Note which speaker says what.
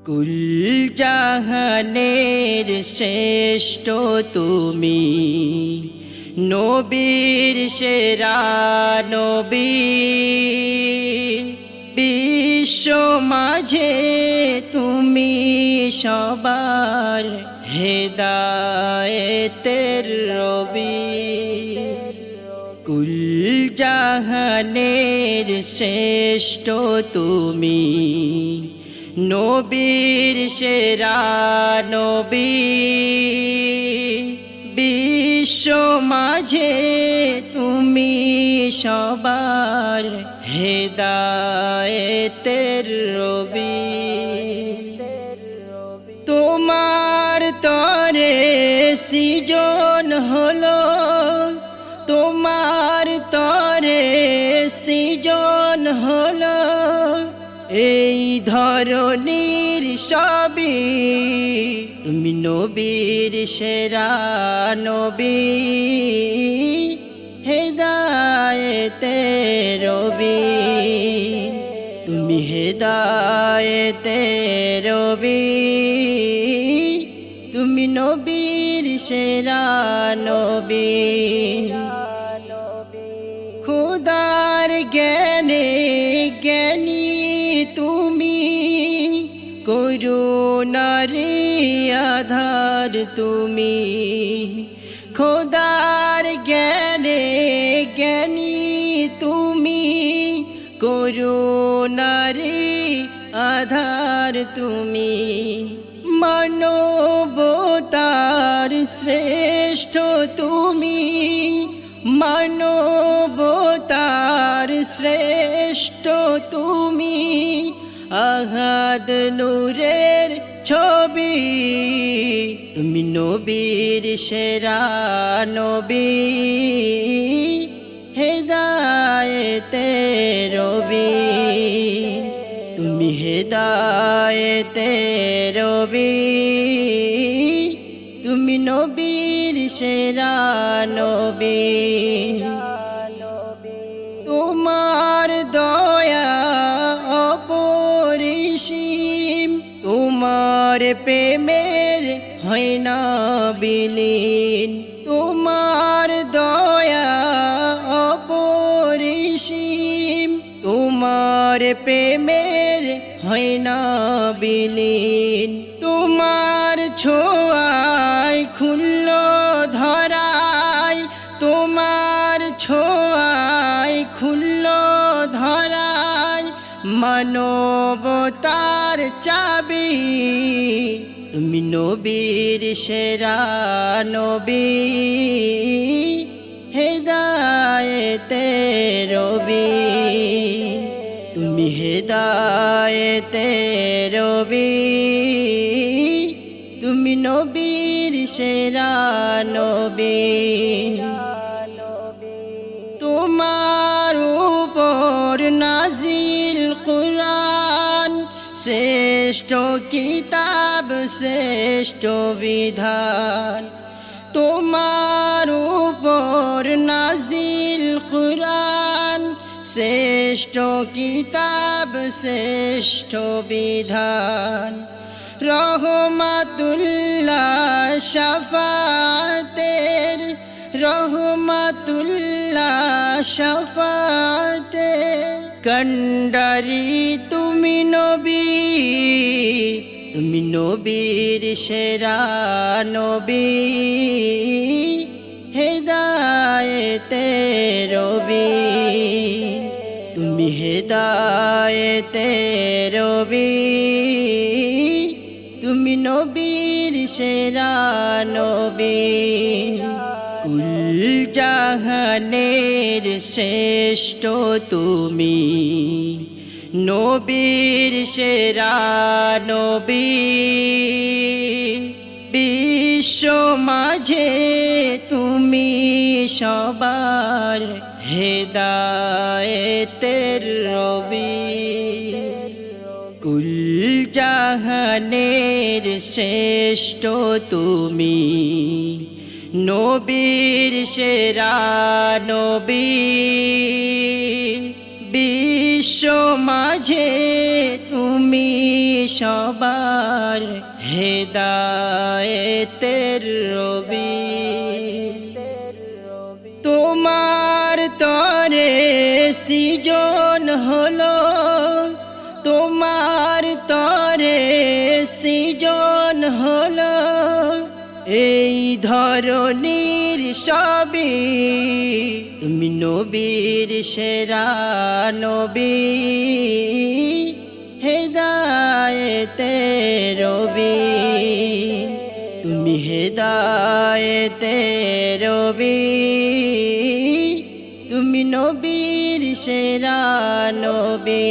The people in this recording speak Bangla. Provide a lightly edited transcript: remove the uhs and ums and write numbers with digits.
Speaker 1: কুল জাহানের শ্রেষ্ঠ তুমি, নবীর সেরা নবী। বিশ্ব মাঝে তুমি সবার হেদায়েতের রবি। কুল জাহানের শ্রেষ্ঠ তুমি, নবীর সেরা নবী। বিশ্ব মাঝে তুমি সবার হেদায়েতের রবি। তোমার তরে সৃজন হলো, তোমার তরে সৃজন হলো এই ধরনীর সবই। তুমি নবীর সেরা নবী, হেদায়েতের রবি। তুমি হেদায়েতের রবি, তুমি নবীর সেরা নবী। খোদার জ্ঞানে জ্ঞানী তুমি, করুণারে আধার তুমি। খোদার জ্ঞানে জ্ঞানী তুমি, করুণারে আধার তুমি। মানবতার শ্রেষ্ঠ তুমি, মানবতার শ্রেষ্ঠ তুমি। আহাদ নূরের ছবি, তুমি নবীর সেরা নবী, হেদায়েতের রবি। তুমি হেদায়েতের রবি, তুমি নবীর সেরা নবী। তোমার দয়া অপরিসীম, তোমার প্রেমের হয় না বিলীন। তোমার দয়া অপরিসীম, তোমার প্রেমের হয় না বিলীন। তোমার ছোঁয়ায় খুলল ধরায়, তোমার ছোঁয়ায় খুলল ধরায় মানবতার চাবি। তুমি নবীর সেরা নবী, হেদায়েতের রবি। তুমি হেদায়েতের রবি, তুমি নবীর সেরা নবী। তোমার উপর নাজিল কুরআন, শ্রেষ্ঠ কিতাব শ্রেষ্ঠ বিধান। তোমার উপর নাজিল কুরআন, শ্রেষ্ঠ কিতাব শ্রেষ্ঠ বিধান। রহমাতুল্লাহ শাফাতের, রহমাতুল্লাহ শাফাতের কন্ডারি তুমি নবী। তুমি নবীর সেরা নবী, হেদায়েতের রবি। তুমি হেদায়েতের রবি, তুমি নবীর সেরা নবী। কুল জাহানের শ্রেষ্ঠ তুমি, নবীর সেরা নবী। বিশ্ব মাঝে তুমি সবার হেদায়েতের রবি। কুল জাহানের শ্রেষ্ঠ তুমি, নবীর সেরা নবী। বিশ্ব মাঝে তুমি সবার হেদায়েতের রবি তোমার তরে সৃজন হলো তোমার তরে সৃজন হলো এই ধরনীর সবই তুমি নবীর সেরা নবী হেদায়েতের রবি তুমি হেদায়েতের রবি তুমি নবীর সেরা নবী